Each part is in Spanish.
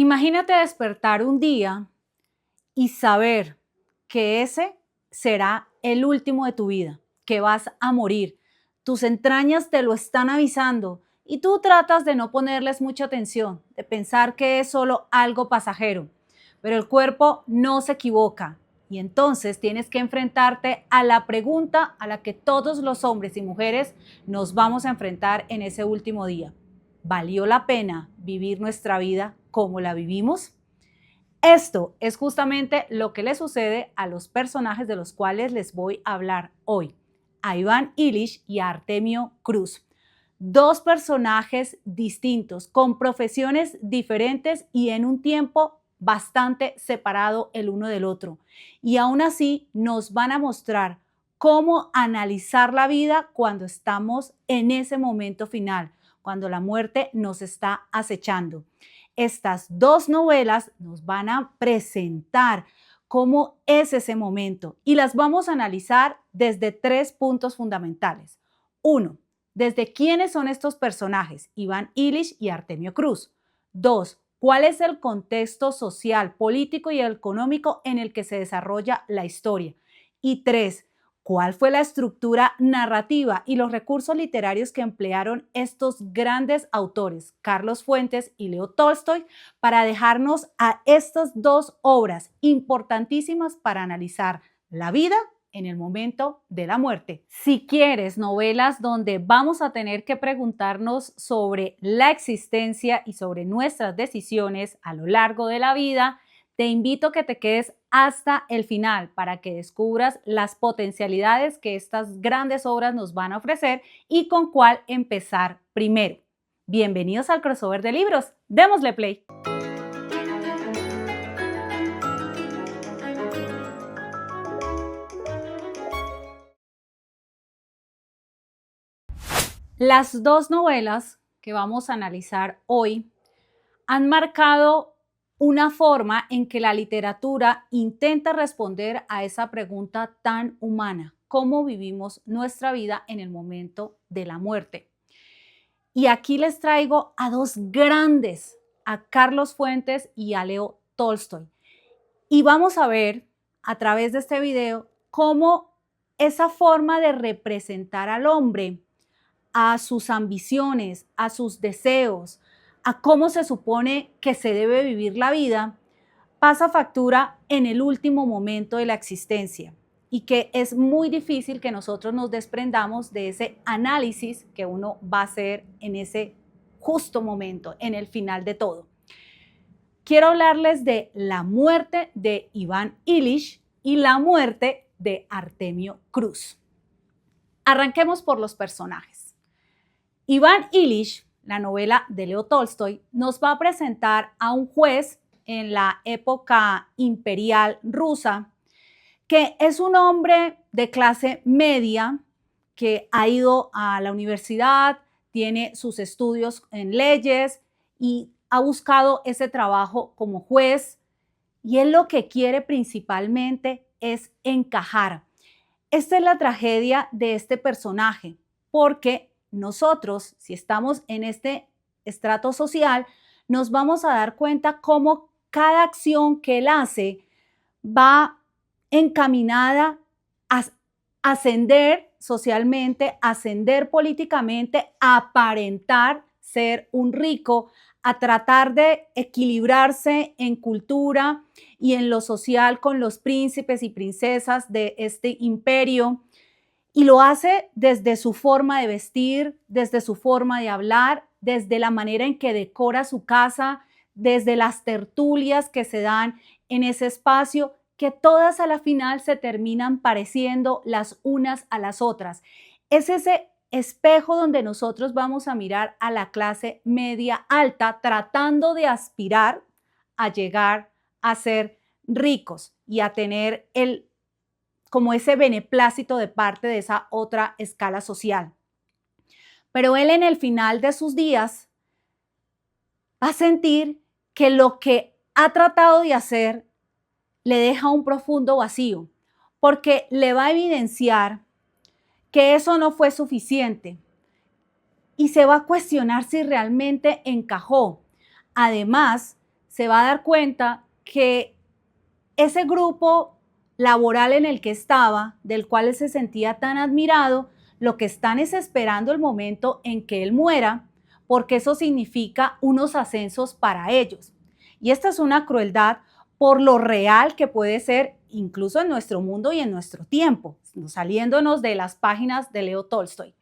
Imagínate despertar un día y saber que ese será el último de tu vida, que vas a morir. Tus entrañas te lo están avisando y tú tratas de no ponerles mucha atención, de pensar que es solo algo pasajero. Pero el cuerpo no se equivoca y entonces tienes que enfrentarte a la pregunta a la que todos los hombres y mujeres nos vamos a enfrentar en ese último día. ¿Valió la pena vivir nuestra vida como la vivimos? Esto es justamente lo que le sucede a los personajes de los cuales les voy a hablar hoy, a Iván Illich y a Artemio Cruz. Dos personajes distintos, con profesiones diferentes y en un tiempo bastante separado el uno del otro. Y aún así nos van a mostrar cómo analizar la vida cuando estamos en ese momento final, cuando la muerte nos está acechando. Estas dos novelas nos van a presentar cómo es ese momento y las vamos a analizar desde tres puntos fundamentales. Uno, desde quiénes son estos personajes, Iván Illich y Artemio Cruz. Dos, cuál es el contexto social, político y económico en el que se desarrolla la historia. Y tres, cuál fue la estructura narrativa y los recursos literarios que emplearon estos grandes autores, Carlos Fuentes y Leo Tolstoy, para dejarnos a estas dos obras importantísimas para analizar la vida en el momento de la muerte. Si quieres novelas donde vamos a tener que preguntarnos sobre la existencia y sobre nuestras decisiones a lo largo de la vida, te invito a que te quedes hasta el final para que descubras las potencialidades que estas grandes obras nos van a ofrecer y con cuál empezar primero. Bienvenidos al crossover de libros. Démosle play. Las dos novelas que vamos a analizar hoy han marcado una forma en que la literatura intenta responder a esa pregunta tan humana: ¿cómo vivimos nuestra vida en el momento de la muerte? Y aquí les traigo a dos grandes, a Carlos Fuentes y a Leo Tolstoy. Y vamos a ver a través de este video cómo esa forma de representar al hombre, a sus ambiciones, a sus deseos, a cómo se supone que se debe vivir la vida, pasa factura en el último momento de la existencia y que es muy difícil que nosotros nos desprendamos de ese análisis que uno va a hacer en ese justo momento, en el final de todo. Quiero hablarles de la muerte de Iván Illich y la muerte de Artemio Cruz. Arranquemos por los personajes. Iván Illich, la novela de Leo Tolstoy, nos va a presentar a un juez en la época imperial rusa, que es un hombre de clase media que ha ido a la universidad, tiene sus estudios en leyes y ha buscado ese trabajo como juez, y él lo que quiere principalmente es encajar. Esta es la tragedia de este personaje, porque nosotros, si estamos en este estrato social, nos vamos a dar cuenta cómo cada acción que él hace va encaminada a ascender socialmente, ascender políticamente, a aparentar ser un rico, a tratar de equilibrarse en cultura y en lo social con los príncipes y princesas de este imperio. Y lo hace desde su forma de vestir, desde su forma de hablar, desde la manera en que decora su casa, desde las tertulias que se dan en ese espacio, que todas a la final se terminan pareciendo las unas a las otras. Es ese espejo donde nosotros vamos a mirar a la clase media alta tratando de aspirar a llegar a ser ricos y a tener como ese beneplácito de parte de esa otra escala social. Pero él en el final de sus días va a sentir que lo que ha tratado de hacer le deja un profundo vacío, porque le va a evidenciar que eso no fue suficiente y se va a cuestionar si realmente encajó. Además se va a dar cuenta que ese grupo laboral en el que estaba, del cual él se sentía tan admirado, lo que están es esperando el momento en que él muera, porque eso significa unos ascensos para ellos. Y esta es una crueldad por lo real que puede ser incluso en nuestro mundo y en nuestro tiempo, saliéndonos de las páginas de Leo Tolstoy.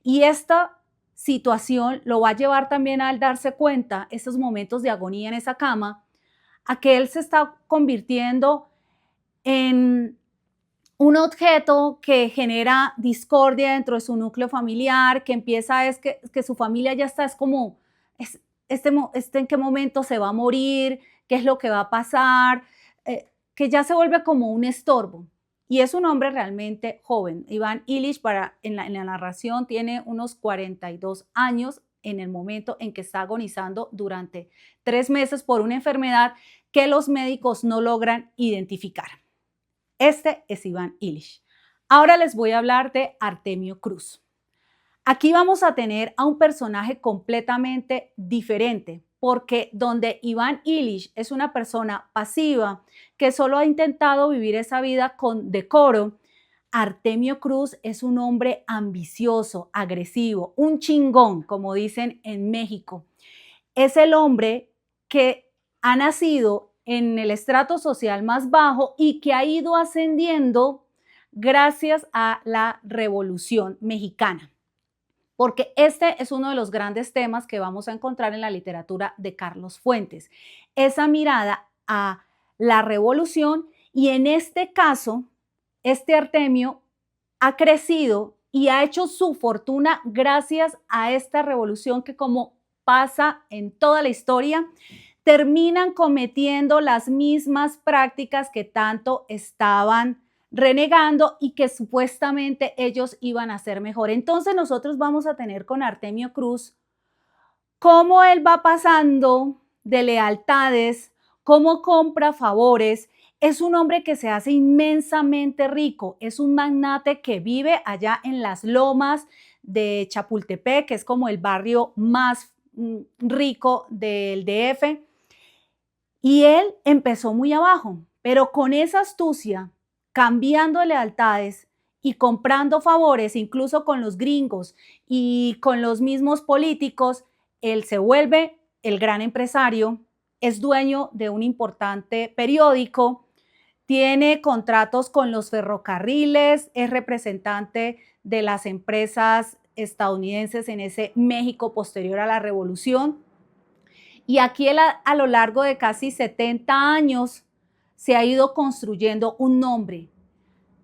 Y esta situación lo va a llevar también al darse cuenta, esos momentos de agonía en esa cama, a que él se está convirtiendo en un objeto que genera discordia dentro de su núcleo familiar, que empieza es que su familia ya está, es como, en qué momento se va a morir, qué es lo que va a pasar, que ya se vuelve como un estorbo. Y es un hombre realmente joven. Iván Illich, en la narración, tiene unos 42 años en el momento en que está agonizando durante 3 meses por una enfermedad que los médicos no logran identificar. Este es Iván Illich. Ahora les voy a hablar de Artemio Cruz. Aquí vamos a tener a un personaje completamente diferente, porque donde Iván Illich es una persona pasiva que solo ha intentado vivir esa vida con decoro, Artemio Cruz es un hombre ambicioso, agresivo, un chingón, como dicen en México. Es el hombre que ha nacido en el estrato social más bajo y que ha ido ascendiendo gracias a la Revolución Mexicana. Porque este es uno de los grandes temas que vamos a encontrar en la literatura de Carlos Fuentes. Esa mirada a la revolución, y en este caso, este Artemio ha crecido y ha hecho su fortuna gracias a esta revolución que, como pasa en toda la historia, terminan cometiendo las mismas prácticas que tanto estaban renegando y que supuestamente ellos iban a hacer mejor. Entonces nosotros vamos a tener con Artemio Cruz cómo él va pasando de lealtades, cómo compra favores. Es un hombre que se hace inmensamente rico, es un magnate que vive allá en las lomas de Chapultepec, que es como el barrio más rico del DF. Y él empezó muy abajo, pero con esa astucia, cambiando lealtades y comprando favores, incluso con los gringos y con los mismos políticos, él se vuelve el gran empresario, es dueño de un importante periódico, tiene contratos con los ferrocarriles, es representante de las empresas estadounidenses en ese México posterior a la Revolución. Y aquí a lo largo de casi 70 años se ha ido construyendo un nombre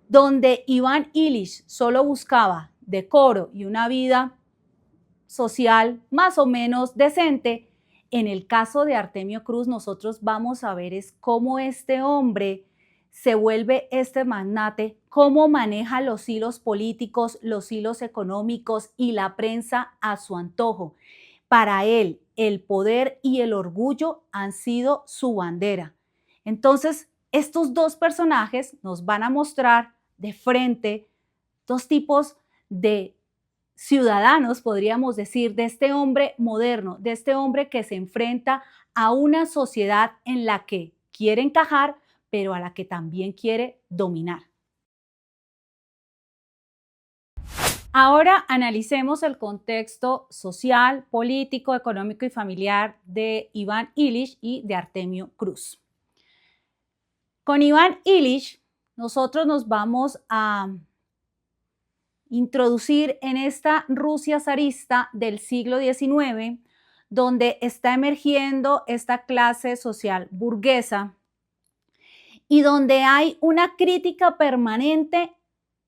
donde Iván Illich solo buscaba decoro y una vida social más o menos decente. En el caso de Artemio Cruz, nosotros vamos a ver es cómo este hombre se vuelve este magnate, cómo maneja los hilos políticos, los hilos económicos y la prensa a su antojo. Para él, el poder y el orgullo han sido su bandera. Entonces, estos dos personajes nos van a mostrar de frente dos tipos de ciudadanos, podríamos decir, de este hombre moderno, de este hombre que se enfrenta a una sociedad en la que quiere encajar, pero a la que también quiere dominar. Ahora analicemos el contexto social, político, económico y familiar de Iván Illich y de Artemio Cruz. Con Iván Illich, nosotros nos vamos a introducir en esta Rusia zarista del siglo XIX, donde está emergiendo esta clase social burguesa y donde hay una crítica permanente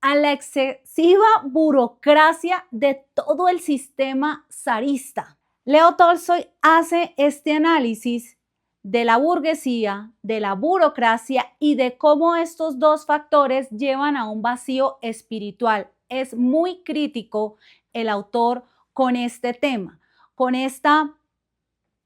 a la excesiva burocracia de todo el sistema zarista. Leo Tolstoy hace este análisis de la burguesía, de la burocracia y de cómo estos dos factores llevan a un vacío espiritual. Es muy crítico el autor con este tema, con esta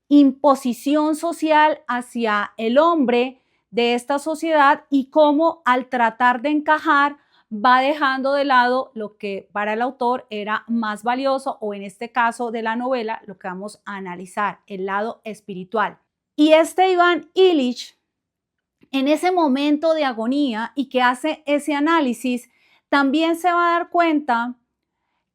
imposición social hacia el hombre de esta sociedad y cómo al tratar de encajar va dejando de lado lo que para el autor era más valioso, o en este caso de la novela, lo que vamos a analizar, el lado espiritual. Y este Iván Illich, en ese momento de agonía y que hace ese análisis, también se va a dar cuenta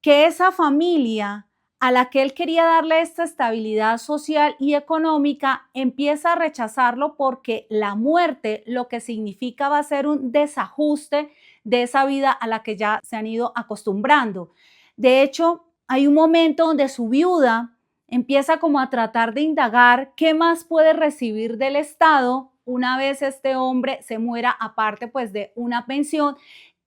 que esa familia a la que él quería darle esta estabilidad social y económica empieza a rechazarlo porque la muerte lo que significa va a ser un desajuste de esa vida a la que ya se han ido acostumbrando. De hecho, hay un momento donde su viuda empieza como a tratar de indagar qué más puede recibir del Estado una vez este hombre se muera, aparte pues de una pensión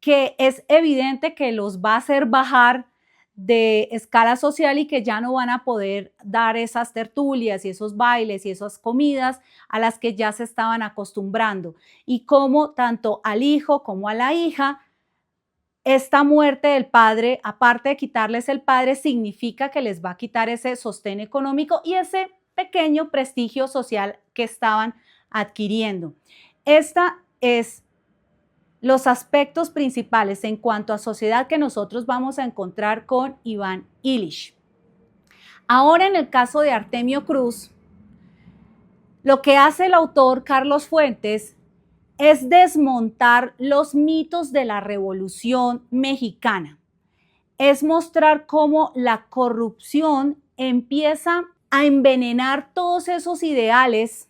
que es evidente que los va a hacer bajar de escala social y que ya no van a poder dar esas tertulias y esos bailes y esas comidas a las que ya se estaban acostumbrando. Y como tanto al hijo como a la hija, esta muerte del padre, aparte de quitarles el padre, significa que les va a quitar ese sostén económico y ese pequeño prestigio social que estaban adquiriendo. Esta es los aspectos principales en cuanto a sociedad que nosotros vamos a encontrar con Iván Illich. Ahora, en el caso de Artemio Cruz, lo que hace el autor Carlos Fuentes es desmontar los mitos de la Revolución Mexicana. Es mostrar cómo la corrupción empieza a envenenar todos esos ideales,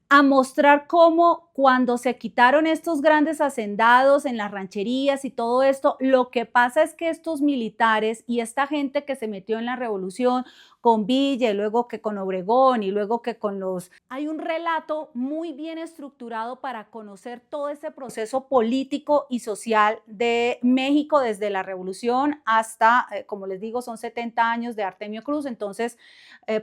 a mostrar cómo cuando se quitaron estos grandes hacendados en las rancherías y todo esto, lo que pasa es que estos militares y esta gente que se metió en la revolución con Villa y luego que con Obregón y luego que con los... Hay un relato muy bien estructurado para conocer todo ese proceso político y social de México desde la revolución hasta, como les digo, son 70 años de Artemio Cruz, entonces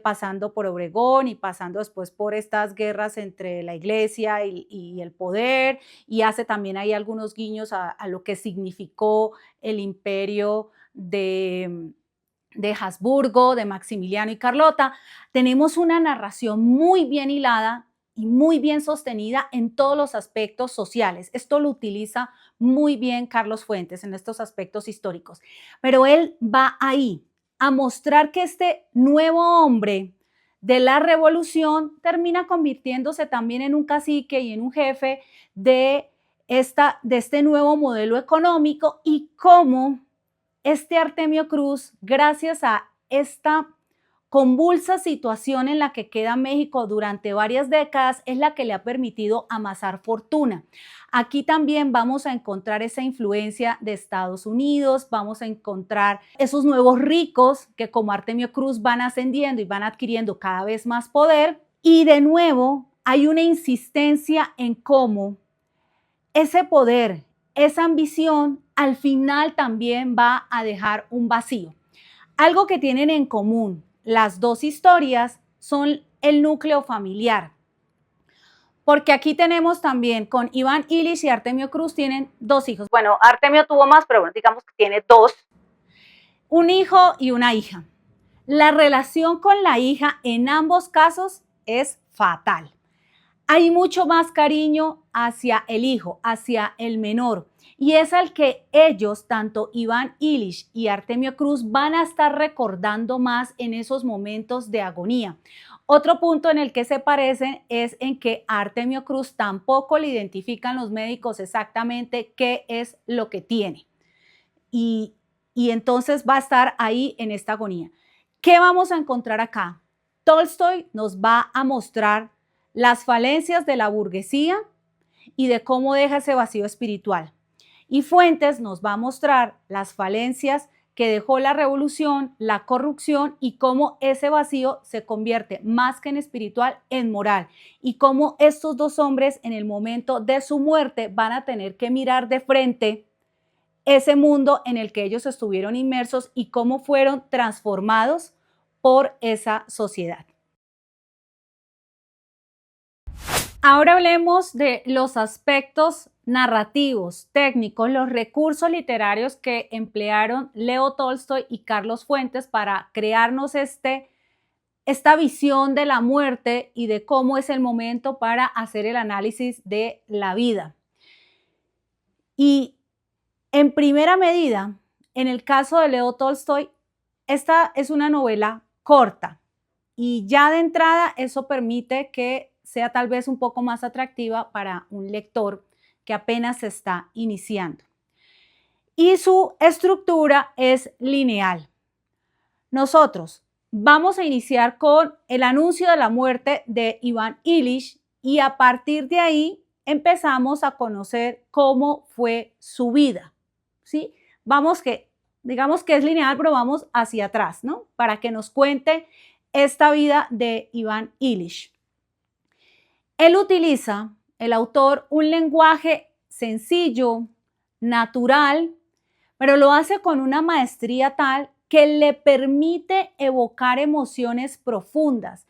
pasando por Obregón y pasando después por estas guerras entre la iglesia y el poder, y hace también ahí algunos guiños a lo que significó el imperio de Habsburgo, de Maximiliano y Carlota. Tenemos una narración muy bien hilada y muy bien sostenida en todos los aspectos sociales. Esto lo utiliza muy bien Carlos Fuentes en estos aspectos históricos. Pero él va ahí a mostrar que este nuevo hombre de la revolución termina convirtiéndose también en un cacique y en un jefe de este nuevo modelo económico y cómo este Artemio Cruz, gracias a esta convulsa situación en la que queda México durante varias décadas, es la que le ha permitido amasar fortuna. Aquí también vamos a encontrar esa influencia de Estados Unidos, vamos a encontrar esos nuevos ricos que como Artemio Cruz van ascendiendo y van adquiriendo cada vez más poder. Y de nuevo hay una insistencia en cómo ese poder, esa ambición, al final también va a dejar un vacío. Algo que tienen en común las dos historias son el núcleo familiar. Porque aquí tenemos también con Iván Illich y Artemio Cruz tienen dos hijos. Bueno, Artemio tuvo más, pero bueno, digamos que tiene dos. Un hijo y una hija. La relación con la hija en ambos casos es fatal. Hay mucho más cariño hacia el hijo, hacia el menor, y es al que ellos, tanto Iván Illich y Artemio Cruz, van a estar recordando más en esos momentos de agonía. Otro punto en el que se parecen es en que a Artemio Cruz tampoco le identifican los médicos exactamente qué es lo que tiene. Y entonces va a estar ahí en esta agonía. ¿Qué vamos a encontrar acá? Tolstoy nos va a mostrar las falencias de la burguesía y de cómo deja ese vacío espiritual. Y Fuentes nos va a mostrar las falencias que dejó la revolución, la corrupción y cómo ese vacío se convierte más que en espiritual, en moral. Y cómo estos dos hombres en el momento de su muerte van a tener que mirar de frente ese mundo en el que ellos estuvieron inmersos y cómo fueron transformados por esa sociedad. Ahora hablemos de los aspectos narrativos, técnicos, los recursos literarios que emplearon Leo Tolstoy y Carlos Fuentes para crearnos esta visión de la muerte y de cómo es el momento para hacer el análisis de la vida. Y en primera medida, en el caso de Leo Tolstoy, esta es una novela corta y ya de entrada eso permite que sea tal vez un poco más atractiva para un lector que apenas se está iniciando. Y su estructura es lineal. Nosotros vamos a iniciar con el anuncio de la muerte de Ivan Illich y a partir de ahí empezamos a conocer cómo fue su vida, ¿sí? Digamos que es lineal, pero vamos hacia atrás, ¿no? Para que nos cuente esta vida de Ivan Illich. Él utiliza, el autor, un lenguaje sencillo, natural, pero lo hace con una maestría tal que le permite evocar emociones profundas,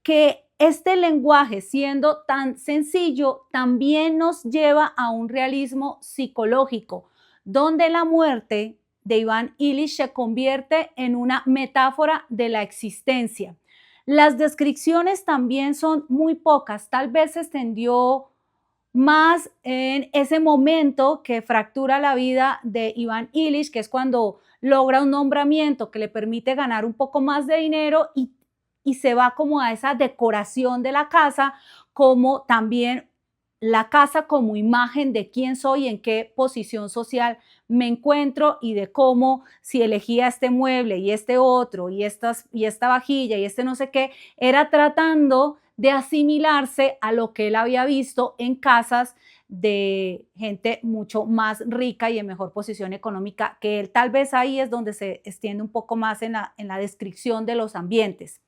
que este lenguaje, siendo tan sencillo, también nos lleva a un realismo psicológico, donde la muerte de Ivan Illich se convierte en una metáfora de la existencia. Las descripciones también son muy pocas, tal vez se extendió más en ese momento que fractura la vida de Ivan Illich, que es cuando logra un nombramiento que le permite ganar un poco más de dinero y se va como a esa decoración de la casa, como también la casa como imagen de quién soy, en qué posición social me encuentro y de cómo si elegía este mueble y este otro y esta vajilla y este no sé qué, era tratando de asimilarse a lo que él había visto en casas de gente mucho más rica y en mejor posición económica que él. Tal vez ahí es donde se extiende un poco más en la descripción de los ambientes.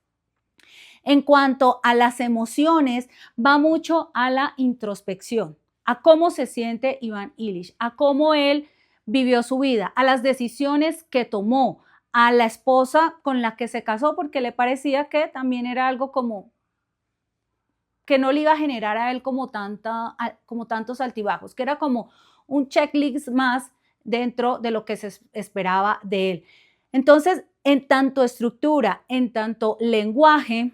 En cuanto a las emociones, va mucho a la introspección, a cómo se siente Ivan Illich, a cómo él vivió su vida, a las decisiones que tomó, a la esposa con la que se casó, porque le parecía que también era algo como que no le iba a generar a él como tantos altibajos, que era como un checklist más dentro de lo que se esperaba de él. Entonces, en tanto estructura, en tanto lenguaje,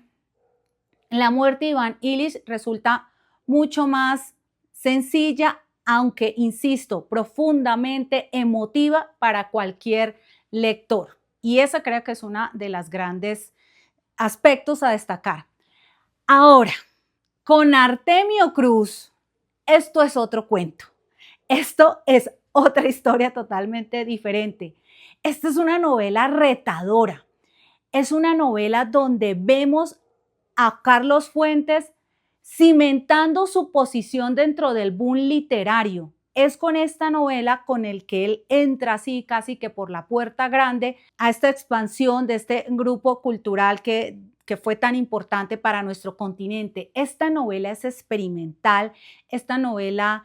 la muerte de Ivan Illich resulta mucho más sencilla, aunque, insisto, profundamente emotiva para cualquier lector. Y esa creo que es una de las grandes aspectos a destacar. Ahora, con Artemio Cruz, esto es otro cuento. Esto es otra historia totalmente diferente. Esta es una novela retadora. Es una novela donde vemos a Carlos Fuentes cimentando su posición dentro del boom literario. Es con esta novela con el que él entra así casi que por la puerta grande a esta expansión de este grupo cultural que fue tan importante para nuestro continente. Esta novela es experimental, esta novela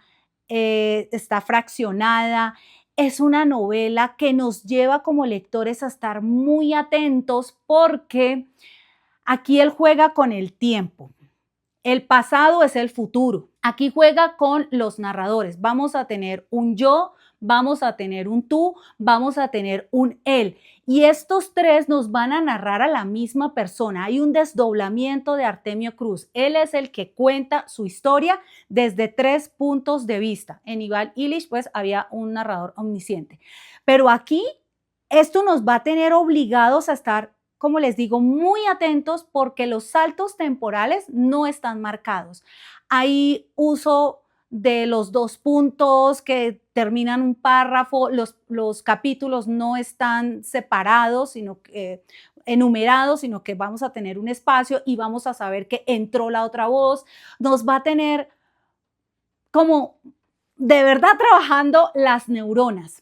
está fraccionada, es una novela que nos lleva como lectores a estar muy atentos porque aquí él juega con el tiempo. El pasado es el futuro. Aquí juega con los narradores. Vamos a tener un yo, vamos a tener un tú, vamos a tener un él. Y estos tres nos van a narrar a la misma persona. Hay un desdoblamiento de Artemio Cruz. Él es el que cuenta su historia desde tres puntos de vista. En Ivan Illich, pues, había un narrador omnisciente. Pero aquí, esto nos va a tener obligados a estar, como les digo, muy atentos porque los saltos temporales no están marcados. Hay uso de los dos puntos que terminan un párrafo, los capítulos no están separados, sino que enumerados, sino que vamos a tener un espacio y vamos a saber que entró la otra voz. Nos va a tener como de verdad trabajando las neuronas.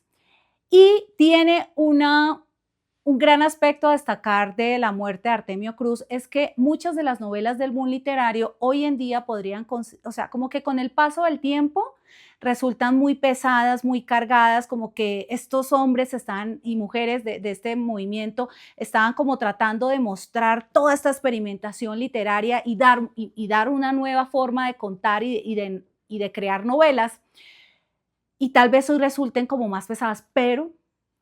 Y tiene un gran aspecto a destacar de la muerte de Artemio Cruz es que muchas de las novelas del boom literario hoy en día podrían, o sea, como que con el paso del tiempo resultan muy pesadas, muy cargadas, como que estos hombres y mujeres de este movimiento estaban como tratando de mostrar toda esta experimentación literaria y dar una nueva forma de contar y de crear novelas. Y tal vez hoy resulten como más pesadas, pero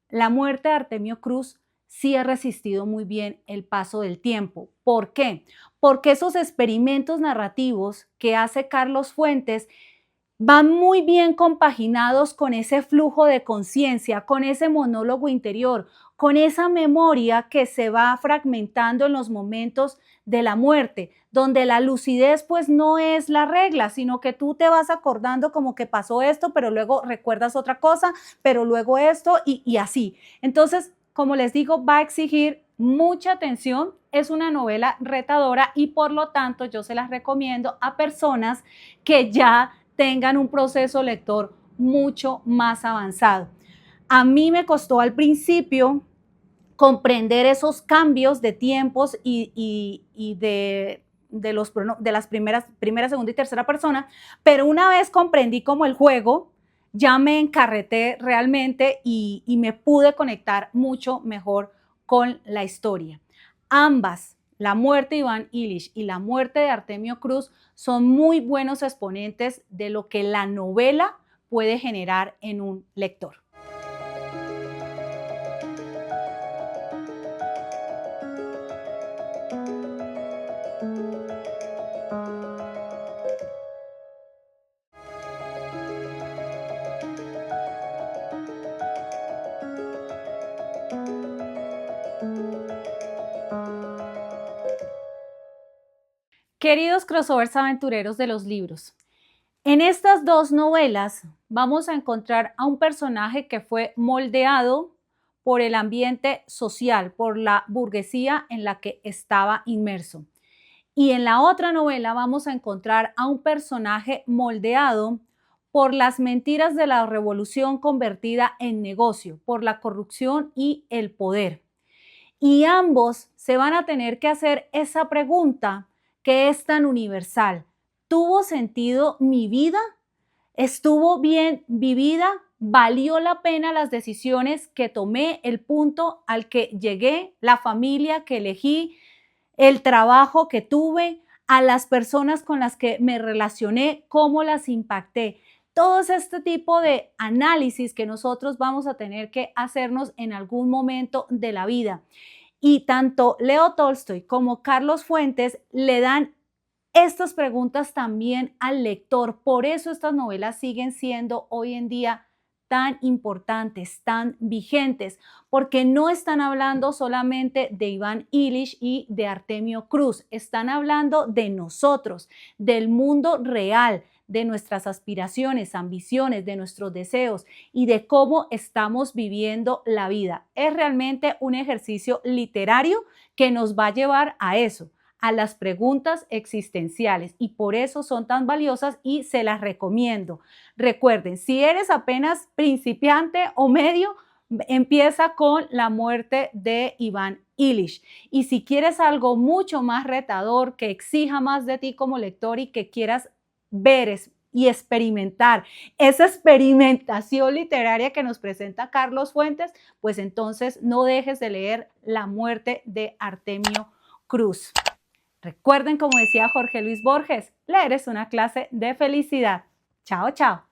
la muerte de Artemio Cruz sí ha resistido muy bien el paso del tiempo. ¿Por qué? Porque esos experimentos narrativos que hace Carlos Fuentes van muy bien compaginados con ese flujo de conciencia, con ese monólogo interior, con esa memoria que se va fragmentando en los momentos de la muerte, donde la lucidez pues no es la regla, sino que tú te vas acordando como que pasó esto, pero luego recuerdas otra cosa, pero luego esto y así. Entonces, como les digo, va a exigir mucha atención, es una novela retadora y por lo tanto yo se las recomiendo a personas que ya tengan un proceso lector mucho más avanzado. A mí me costó al principio comprender esos cambios de tiempos y de las primera, segunda y tercera persona, pero una vez comprendí como el juego, ya me encarreté realmente y me pude conectar mucho mejor con la historia. Ambas, la muerte de Iván Illich y la muerte de Artemio Cruz, son muy buenos exponentes de lo que la novela puede generar en un lector. Queridos crossovers aventureros de los libros, en estas dos novelas vamos a encontrar a un personaje que fue moldeado por el ambiente social, por la burguesía en la que estaba inmerso. Y en la otra novela vamos a encontrar a un personaje moldeado por las mentiras de la revolución convertida en negocio, por la corrupción y el poder. Y ambos se van a tener que hacer esa pregunta que es tan universal. ¿Tuvo sentido mi vida? ¿Estuvo bien vivida? ¿Valió la pena las decisiones que tomé, el punto al que llegué, la familia que elegí, el trabajo que tuve, a las personas con las que me relacioné, cómo las impacté? Todo este tipo de análisis que nosotros vamos a tener que hacernos en algún momento de la vida. Y tanto Leo Tolstoy como Carlos Fuentes le dan estas preguntas también al lector. Por eso estas novelas siguen siendo hoy en día tan importantes, tan vigentes, porque no están hablando solamente de Iván Illich y de Artemio Cruz, están hablando de nosotros, del mundo real, de nuestras aspiraciones, ambiciones, de nuestros deseos y de cómo estamos viviendo la vida. Es realmente un ejercicio literario que nos va a llevar a eso, a las preguntas existenciales, y por eso son tan valiosas y se las recomiendo. Recuerden, si eres apenas principiante o medio, empieza con La muerte de Iván Illich. Y si quieres algo mucho más retador, que exija más de ti como lector y que quieras ver y experimentar esa experimentación literaria que nos presenta Carlos Fuentes, pues entonces no dejes de leer La muerte de Artemio Cruz. Recuerden, como decía Jorge Luis Borges, leer es una clase de felicidad. Chao, chao.